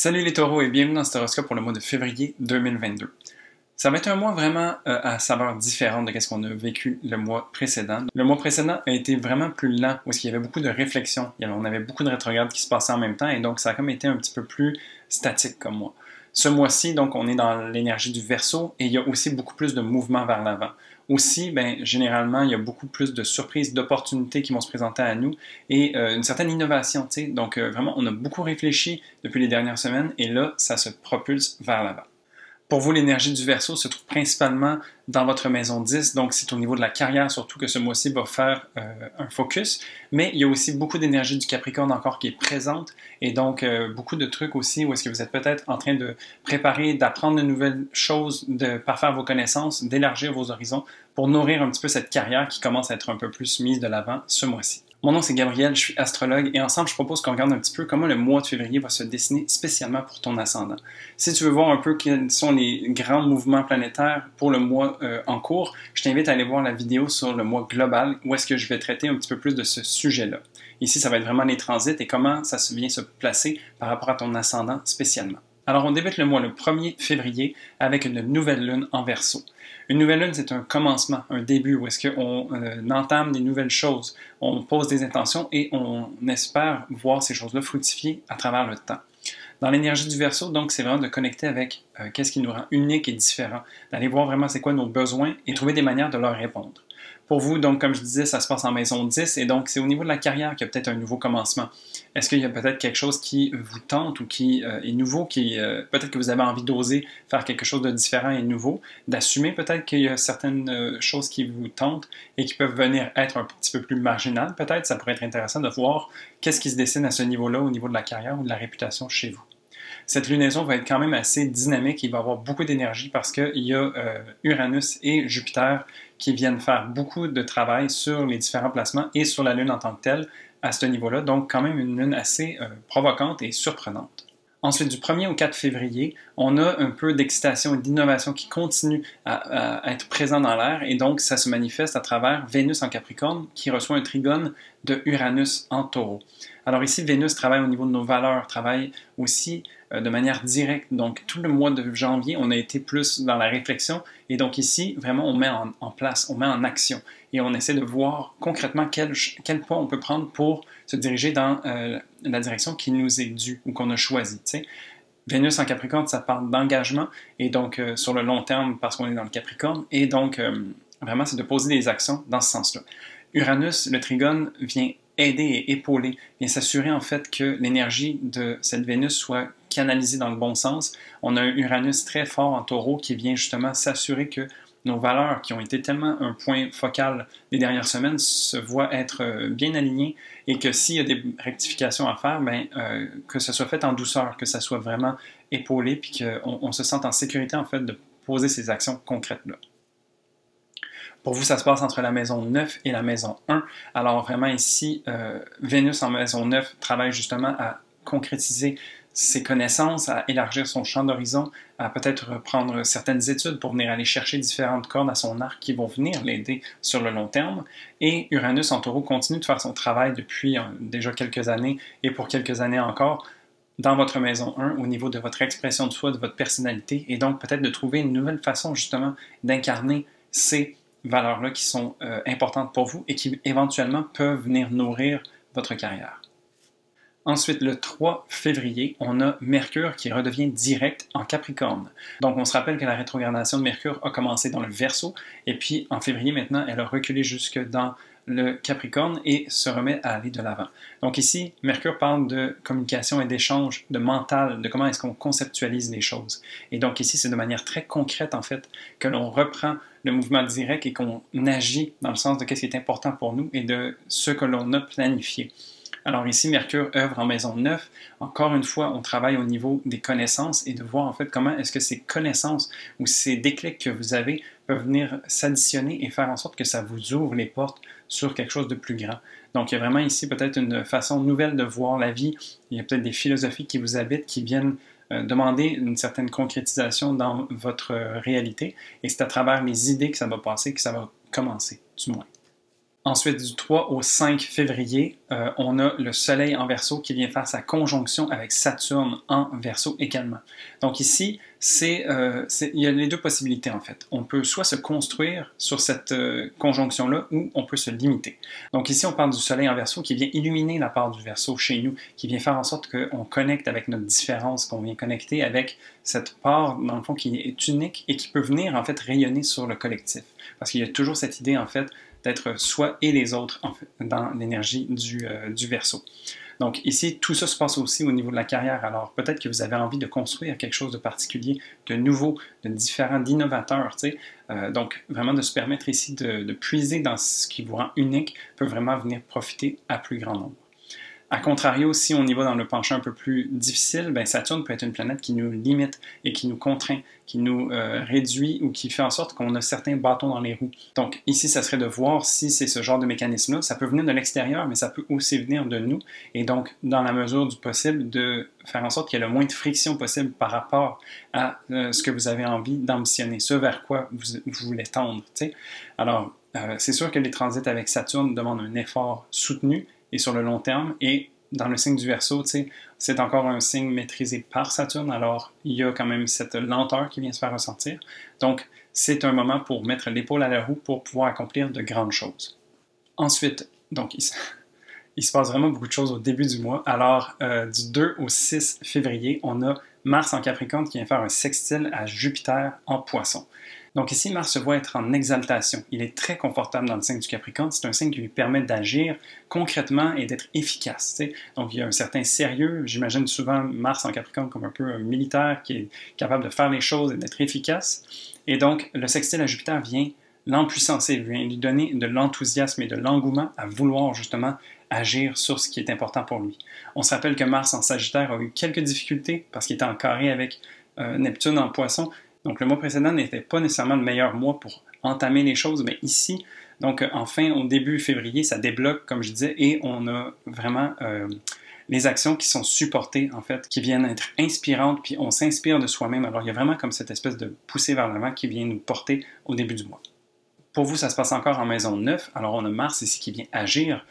Salut les taureaux et bienvenue dans cet horoscope pour le mois de février 2022. Ça va être un mois vraiment à saveur différente de ce qu'on a vécu le mois précédent. Le mois précédent a été vraiment plus lent, où il y avait beaucoup de réflexion, on avait beaucoup de rétrogrades qui se passaient en même temps et donc ça a comme été un petit peu plus statique comme mois. Ce mois-ci, donc, on est dans l'énergie du Verseau et il y a aussi beaucoup plus de mouvements vers l'avant. Aussi, généralement, il y a beaucoup plus de surprises, d'opportunités qui vont se présenter à nous et une certaine innovation, tu sais. Donc, vraiment, on a beaucoup réfléchi depuis les dernières semaines et là, ça se propulse vers l'avant. Pour vous, l'énergie du Verseau se trouve principalement dans votre maison 10, donc c'est au niveau de la carrière surtout que ce mois-ci va faire un focus, mais il y a aussi beaucoup d'énergie du Capricorne encore qui est présente, et donc beaucoup de trucs aussi où est-ce que vous êtes peut-être en train de préparer, d'apprendre de nouvelles choses, de parfaire vos connaissances, d'élargir vos horizons pour nourrir un petit peu cette carrière qui commence à être un peu plus mise de l'avant ce mois-ci. Mon nom c'est Gabriel, je suis astrologue et ensemble je propose qu'on regarde un petit peu comment le mois de février va se dessiner spécialement pour ton ascendant. Si tu veux voir un peu quels sont les grands mouvements planétaires pour le mois en cours, je t'invite à aller voir la vidéo sur le mois global où est-ce que je vais traiter un petit peu plus de ce sujet-là. Ici, ça va être vraiment les transits et comment ça vient se placer par rapport à ton ascendant spécialement. Alors, on débute le mois le 1er février avec une nouvelle lune en Verseau. Une nouvelle lune, c'est un commencement, un début où est-ce qu'on entame des nouvelles choses, on pose des intentions et on espère voir ces choses-là fructifier à travers le temps. Dans l'énergie du Verseau, donc, c'est vraiment de connecter avec qu'est-ce qui nous rend unique et différent, d'aller voir vraiment c'est quoi nos besoins et trouver des manières de leur répondre. Pour vous, donc, comme je disais, ça se passe en maison 10 et donc c'est au niveau de la carrière qu'il y a peut-être un nouveau commencement. Est-ce qu'il y a peut-être quelque chose qui vous tente ou qui est nouveau, peut-être que vous avez envie d'oser faire quelque chose de différent et nouveau, d'assumer peut-être qu'il y a certaines choses qui vous tentent et qui peuvent venir être un petit peu plus marginales, peut-être, ça pourrait être intéressant de voir qu'est-ce qui se dessine à ce niveau-là, au niveau de la carrière ou de la réputation chez vous. Cette lunaison va être quand même assez dynamique, il va avoir beaucoup d'énergie parce qu'il y a Uranus et Jupiter qui viennent faire beaucoup de travail sur les différents placements et sur la Lune en tant que telle à ce niveau-là, donc quand même une Lune assez provocante et surprenante. Ensuite, du 1er au 4 février, on a un peu d'excitation et d'innovation qui continue à être présent dans l'air et donc ça se manifeste à travers Vénus en Capricorne qui reçoit un trigone de Uranus en Taureau. Alors ici, Vénus travaille au niveau de nos valeurs, travaille aussi de manière directe. Donc tout le mois de janvier, on a été plus dans la réflexion et donc ici, vraiment, on met en place, on met en action et on essaie de voir concrètement quel pas on peut prendre pour se diriger dans la direction qui nous est due ou qu'on a choisie. Vénus en Capricorne, ça parle d'engagement et donc sur le long terme parce qu'on est dans le Capricorne et donc vraiment, c'est de poser des actions dans ce sens-là. Uranus, le trigone, vient aider et épauler, vient s'assurer en fait que l'énergie de cette Vénus soit canalisée dans le bon sens. On a un Uranus très fort en Taureau qui vient justement s'assurer que nos valeurs, qui ont été tellement un point focal des dernières semaines, se voient être bien alignées et que s'il y a des rectifications à faire, que ce soit fait en douceur, que ça soit vraiment épaulé puis qu'on se sente en sécurité en fait de poser ces actions concrètes-là. Pour vous, ça se passe entre la maison 9 et la maison 1. Alors vraiment ici, Vénus en maison 9 travaille justement à concrétiser ses connaissances, à élargir son champ d'horizon, à peut-être reprendre certaines études pour venir aller chercher différentes cordes à son arc qui vont venir l'aider sur le long terme. Et Uranus en Taureau continue de faire son travail depuis déjà quelques années et pour quelques années encore dans votre maison 1 au niveau de votre expression de soi, de votre personnalité et donc peut-être de trouver une nouvelle façon justement d'incarner ces valeurs-là qui sont importantes pour vous et qui éventuellement peuvent venir nourrir votre carrière. Ensuite, le 3 février, on a Mercure qui redevient direct en Capricorne. Donc, on se rappelle que la rétrogradation de Mercure a commencé dans le Verseau, et puis en février, maintenant, elle a reculé jusque dans le Capricorne et se remet à aller de l'avant. Donc ici, Mercure parle de communication et d'échange, de mental, de comment est-ce qu'on conceptualise les choses. Et donc ici, c'est de manière très concrète, en fait, que l'on reprend le mouvement direct et qu'on agit dans le sens de ce qui est important pour nous et de ce que l'on a planifié. Alors ici, Mercure œuvre en maison 9. Encore une fois, on travaille au niveau des connaissances et de voir en fait comment est-ce que ces connaissances ou ces déclics que vous avez peuvent venir s'additionner et faire en sorte que ça vous ouvre les portes sur quelque chose de plus grand. Donc il y a vraiment ici peut-être une façon nouvelle de voir la vie. Il y a peut-être des philosophies qui vous habitent, qui viennent demander une certaine concrétisation dans votre réalité. Et c'est à travers les idées que ça va passer, que ça va commencer, du moins. Ensuite, du 3 au 5 février, on a le Soleil en Verseau qui vient faire sa conjonction avec Saturne en Verseau également. Donc ici, il y a les deux possibilités en fait. On peut soit se construire sur cette conjonction-là ou on peut se limiter. Donc ici, on parle du Soleil en Verseau qui vient illuminer la part du Verseau chez nous, qui vient faire en sorte qu'on connecte avec notre différence, qu'on vient connecter avec cette part, dans le fond, qui est unique et qui peut venir en fait rayonner sur le collectif. Parce qu'il y a toujours cette idée en fait d'être soi et les autres en fait, dans l'énergie du Verseau. Donc ici, tout ça se passe aussi au niveau de la carrière. Alors peut-être que vous avez envie de construire quelque chose de particulier, de nouveau, de différent, d'innovateur. Donc vraiment de se permettre ici de puiser dans ce qui vous rend unique peut vraiment venir profiter à plus grand nombre. A contrario, si on y va dans le penchant un peu plus difficile, ben Saturne peut être une planète qui nous limite et qui nous contraint, qui nous réduit ou qui fait en sorte qu'on a certains bâtons dans les roues. Donc ici, ça serait de voir si c'est ce genre de mécanisme-là. Ça peut venir de l'extérieur, mais ça peut aussi venir de nous. Et donc, dans la mesure du possible, de faire en sorte qu'il y ait le moins de friction possible par rapport à ce que vous avez envie d'ambitionner, ce vers quoi vous voulez tendre. T'sais. Alors, c'est sûr que les transits avec Saturne demandent un effort soutenu, et sur le long terme. Et dans le signe du Verseau, c'est encore un signe maîtrisé par Saturne, alors il y a quand même cette lenteur qui vient se faire ressentir. Donc, c'est un moment pour mettre l'épaule à la roue pour pouvoir accomplir de grandes choses. Ensuite, donc, il se passe vraiment beaucoup de choses au début du mois. Alors, du 2 au 6 février, on a Mars en Capricorne qui vient faire un sextile à Jupiter en Poisson. Donc ici, Mars se voit être en exaltation. Il est très confortable dans le signe du Capricorne. C'est un signe qui lui permet d'agir concrètement et d'être efficace. Donc il y a un certain sérieux. J'imagine souvent Mars en Capricorne comme un peu un militaire qui est capable de faire les choses et d'être efficace. Et donc le sextile à Jupiter vient l'empuissancer, vient lui donner de l'enthousiasme et de l'engouement à vouloir justement agir sur ce qui est important pour lui. On se rappelle que Mars en Sagittaire a eu quelques difficultés parce qu'il était en carré avec Neptune en Poisson. Donc le mois précédent n'était pas nécessairement le meilleur mois pour entamer les choses, mais ici, donc enfin au début février, ça débloque, comme je disais, et on a vraiment les actions qui sont supportées, en fait, qui viennent être inspirantes, puis on s'inspire de soi-même. Alors il y a vraiment comme cette espèce de poussée vers l'avant qui vient nous porter au début du mois. Pour vous, ça se passe encore en maison 9, alors on a Mars ici qui vient agir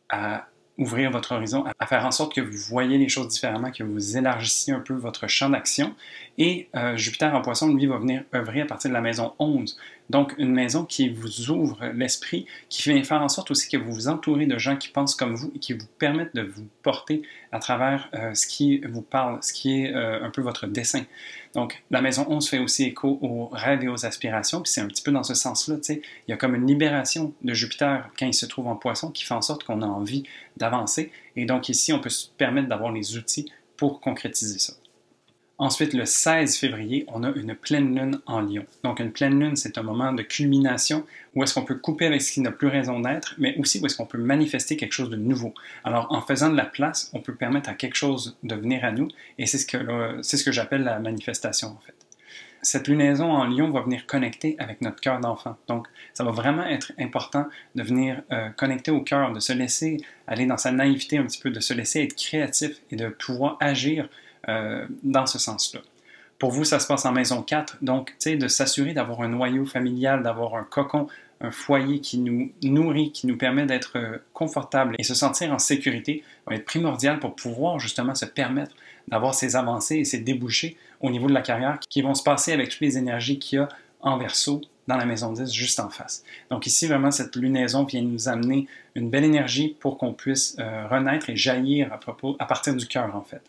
à ouvrir votre horizon, à faire en sorte que vous voyez les choses différemment, que vous élargissiez un peu votre champ d'action. Et Jupiter en Poisson, lui, va venir œuvrer à partir de la maison 11. Donc, une maison qui vous ouvre l'esprit, qui vient faire en sorte aussi que vous vous entourez de gens qui pensent comme vous et qui vous permettent de vous porter à travers ce qui vous parle, ce qui est un peu votre dessin. Donc, la maison 11 fait aussi écho aux rêves et aux aspirations, puis c'est un petit peu dans ce sens-là, tu sais. Il y a comme une libération de Jupiter quand il se trouve en Poisson qui fait en sorte qu'on a envie d'avancer. Et donc ici, on peut se permettre d'avoir les outils pour concrétiser ça. Ensuite, le 16 février, on a une pleine lune en Lion. Donc, une pleine lune, c'est un moment de culmination où est-ce qu'on peut couper avec ce qui n'a plus raison d'être, mais aussi où est-ce qu'on peut manifester quelque chose de nouveau. Alors, en faisant de la place, on peut permettre à quelque chose de venir à nous, et c'est ce que j'appelle la manifestation, en fait. Cette lunaison en Lion va venir connecter avec notre cœur d'enfant. Donc, ça va vraiment être important de venir connecter au cœur, de se laisser aller dans sa naïveté un petit peu, de se laisser être créatif et de pouvoir agir dans ce sens-là. Pour vous, ça se passe en maison 4, donc de s'assurer d'avoir un noyau familial, d'avoir un cocon, un foyer qui nous nourrit, qui nous permet d'être confortable et se sentir en sécurité va être primordial pour pouvoir justement se permettre d'avoir ces avancées et ces débouchés au niveau de la carrière qui vont se passer avec toutes les énergies qu'il y a en Verseau dans la maison 10 juste en face. Donc ici, vraiment, cette lunaison vient nous amener une belle énergie pour qu'on puisse renaître et jaillir à partir du cœur, en fait.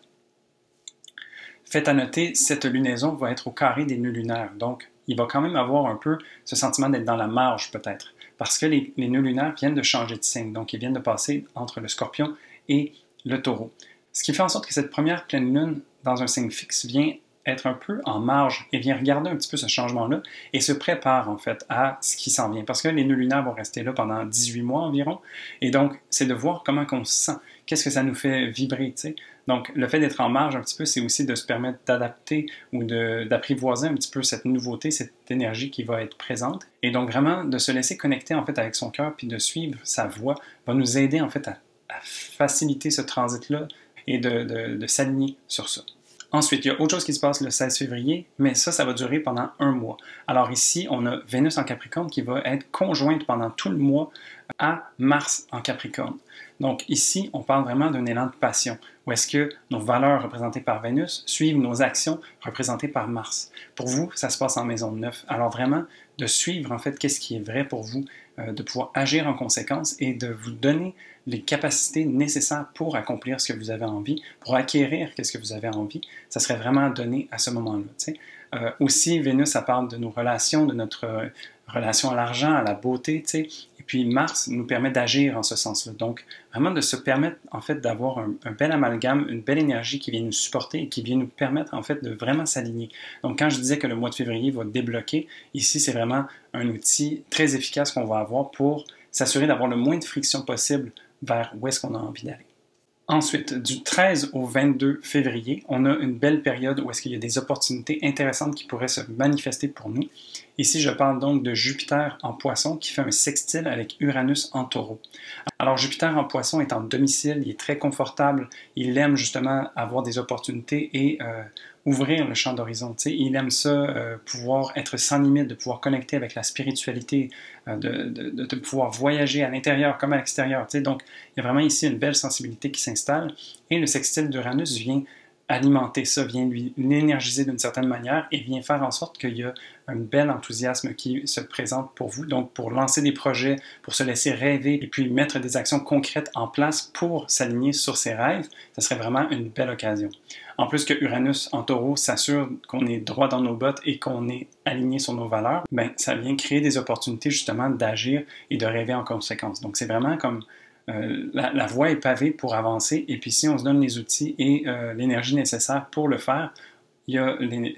Fait à noter, cette lunaison va être au carré des nœuds lunaires. Donc, il va quand même avoir un peu ce sentiment d'être dans la marge, peut-être. Parce que les nœuds lunaires viennent de changer de signe. Donc, ils viennent de passer entre le Scorpion et le Taureau. Ce qui fait en sorte que cette première pleine lune dans un signe fixe vient être un peu en marge et vient regarder un petit peu ce changement-là et se prépare, en fait, à ce qui s'en vient. Parce que les nœuds lunaires vont rester là pendant 18 mois environ. Et donc, c'est de voir comment on se sent. Qu'est-ce que ça nous fait vibrer, tu sais. Donc, le fait d'être en marge un petit peu, c'est aussi de se permettre d'adapter ou d'apprivoiser un petit peu cette nouveauté, cette énergie qui va être présente. Et donc, vraiment, de se laisser connecter, en fait, avec son cœur puis de suivre sa voix va nous aider, en fait, à faciliter ce transit-là et de s'aligner sur ça. Ensuite, il y a autre chose qui se passe le 16 février, mais ça va durer pendant un mois. Alors ici, on a Vénus en Capricorne qui va être conjointe pendant tout le mois à Mars en Capricorne. Donc ici, on parle vraiment d'un élan de passion, où est-ce que nos valeurs représentées par Vénus suivent nos actions représentées par Mars. Pour vous, ça se passe en maison 9. Alors vraiment, de suivre en fait qu'est-ce qui est vrai pour vous, de pouvoir agir en conséquence et de vous donner les capacités nécessaires pour accomplir ce que vous avez envie, pour acquérir ce que vous avez envie, ça serait vraiment donné à ce moment-là. Aussi, Vénus, ça parle de nos relations, de notre relation à l'argent, à la beauté, et puis Mars nous permet d'agir en ce sens-là. Donc, vraiment de se permettre, en fait, d'avoir un bel amalgame, une belle énergie qui vient nous supporter et qui vient nous permettre, en fait, de vraiment s'aligner. Donc, quand je disais que le mois de février va débloquer, ici, c'est vraiment un outil très efficace qu'on va avoir pour s'assurer d'avoir le moins de friction possible vers où est-ce qu'on a envie d'aller. Ensuite, du 13 au 22 février, on a une belle période où est-ce qu'il y a des opportunités intéressantes qui pourraient se manifester pour nous. Ici, je parle donc de Jupiter en Poisson qui fait un sextile avec Uranus en Taureau. Alors, Jupiter en Poisson est en domicile, il est très confortable, il aime justement avoir des opportunités et ouvrir le champ d'horizon. Il aime ça, pouvoir être sans limite, de pouvoir connecter avec la spiritualité, de pouvoir voyager à l'intérieur comme à l'extérieur. Donc, il y a vraiment ici une belle sensibilité qui s'installe et le sextile d'Uranus vient alimenter ça, vient lui l'énergiser d'une certaine manière et vient faire en sorte qu'il y a un bel enthousiasme qui se présente pour vous, donc pour lancer des projets, pour se laisser rêver et puis mettre des actions concrètes en place pour s'aligner sur ses rêves, ça serait vraiment une belle occasion. En plus que Uranus en Taureau s'assure qu'on est droit dans nos bottes et qu'on est aligné sur nos valeurs, ben ça vient créer des opportunités justement d'agir et de rêver en conséquence. Donc c'est vraiment comme la voie est pavée pour avancer, et puis si on se donne les outils et l'énergie nécessaire pour le faire,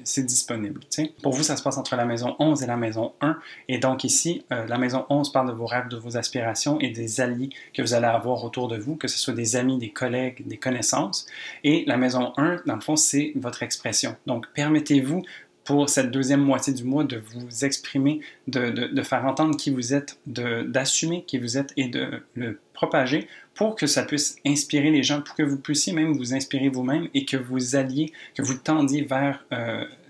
c'est disponible. T'sais. Pour vous, ça se passe entre la maison 11 et la maison 1, et donc ici, la maison 11 parle de vos rêves, de vos aspirations et des alliés que vous allez avoir autour de vous, que ce soit des amis, des collègues, des connaissances, et la maison 1, dans le fond, c'est votre expression. Donc, permettez-vous pour cette deuxième moitié du mois, de vous exprimer, de faire entendre qui vous êtes, d'assumer qui vous êtes et de le propager pour que ça puisse inspirer les gens, pour que vous puissiez même vous inspirer vous-même et que vous alliez, que vous tendiez vers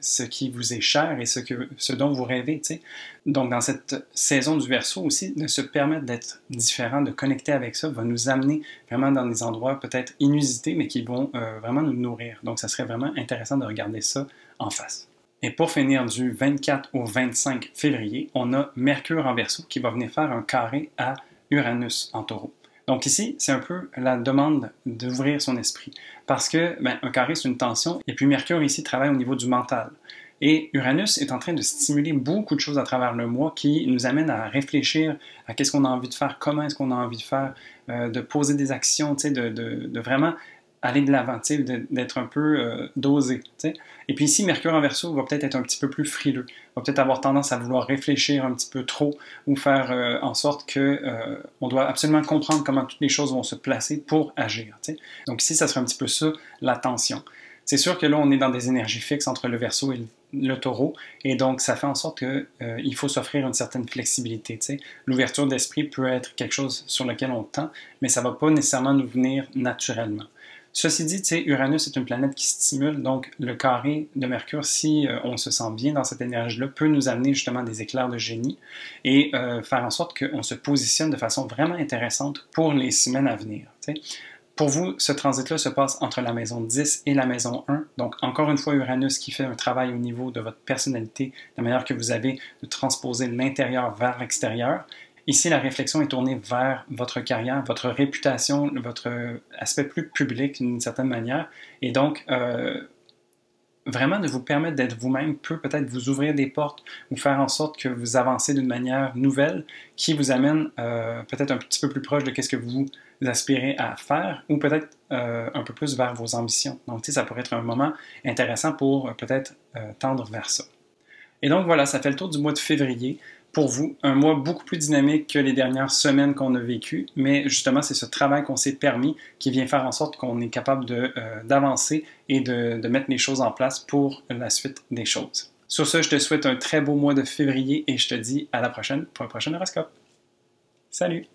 ce qui vous est cher et ce dont vous rêvez. T'sais. Donc, dans cette saison du Verseau aussi, de se permettre d'être différent, de connecter avec ça, va nous amener vraiment dans des endroits peut-être inusités, mais qui vont vraiment nous nourrir. Donc, ça serait vraiment intéressant de regarder ça en face. Et pour finir, du 24 au 25 février, on a Mercure en Verseau qui va venir faire un carré à Uranus en Taureau. Donc ici, c'est un peu la demande d'ouvrir son esprit. Parce que un carré, c'est une tension, et puis Mercure ici travaille au niveau du mental. Et Uranus est en train de stimuler beaucoup de choses à travers le mois qui nous amènent à réfléchir à qu'est-ce qu'on a envie de faire, comment est-ce qu'on a envie de faire, de poser des actions, de vraiment aller de l'avant, d'être un peu dosé. T'sais. Et puis ici, Mercure en Verseau va peut-être être un petit peu plus frileux, va peut-être avoir tendance à vouloir réfléchir un petit peu trop ou faire en sorte qu'on doit absolument comprendre comment toutes les choses vont se placer pour agir. T'sais. Donc ici, ça serait un petit peu ça, la tension. C'est sûr que là, on est dans des énergies fixes entre le Verseau et le Taureau, et donc ça fait en sorte qu'il faut s'offrir une certaine flexibilité. L'ouverture d'esprit peut être quelque chose sur lequel on tend, mais ça ne va pas nécessairement nous venir naturellement. Ceci dit, Uranus est une planète qui stimule, donc le carré de Mercure, si on se sent bien dans cette énergie-là, peut nous amener justement des éclairs de génie et faire en sorte qu'on se positionne de façon vraiment intéressante pour les semaines à venir. T'sais. Pour vous, ce transit-là se passe entre la maison 10 et la maison 1. Donc, encore une fois, Uranus qui fait un travail au niveau de votre personnalité, la manière que vous avez de transposer l'intérieur vers l'extérieur. Ici, la réflexion est tournée vers votre carrière, votre réputation, votre aspect plus public d'une certaine manière. Et donc, vraiment de vous permettre d'être vous-même peut peut-être vous ouvrir des portes ou faire en sorte que vous avancez d'une manière nouvelle qui vous amène peut-être un petit peu plus proche de ce que vous aspirez à faire ou peut-être un peu plus vers vos ambitions. Donc, ça pourrait être un moment intéressant pour peut-être tendre vers ça. Et donc, voilà, ça fait le tour du mois de février. Pour vous, un mois beaucoup plus dynamique que les dernières semaines qu'on a vécues, mais justement, c'est ce travail qu'on s'est permis qui vient faire en sorte qu'on est capable d'avancer et de mettre les choses en place pour la suite des choses. Sur ce, je te souhaite un très beau mois de février et je te dis à la prochaine pour un prochain horoscope. Salut!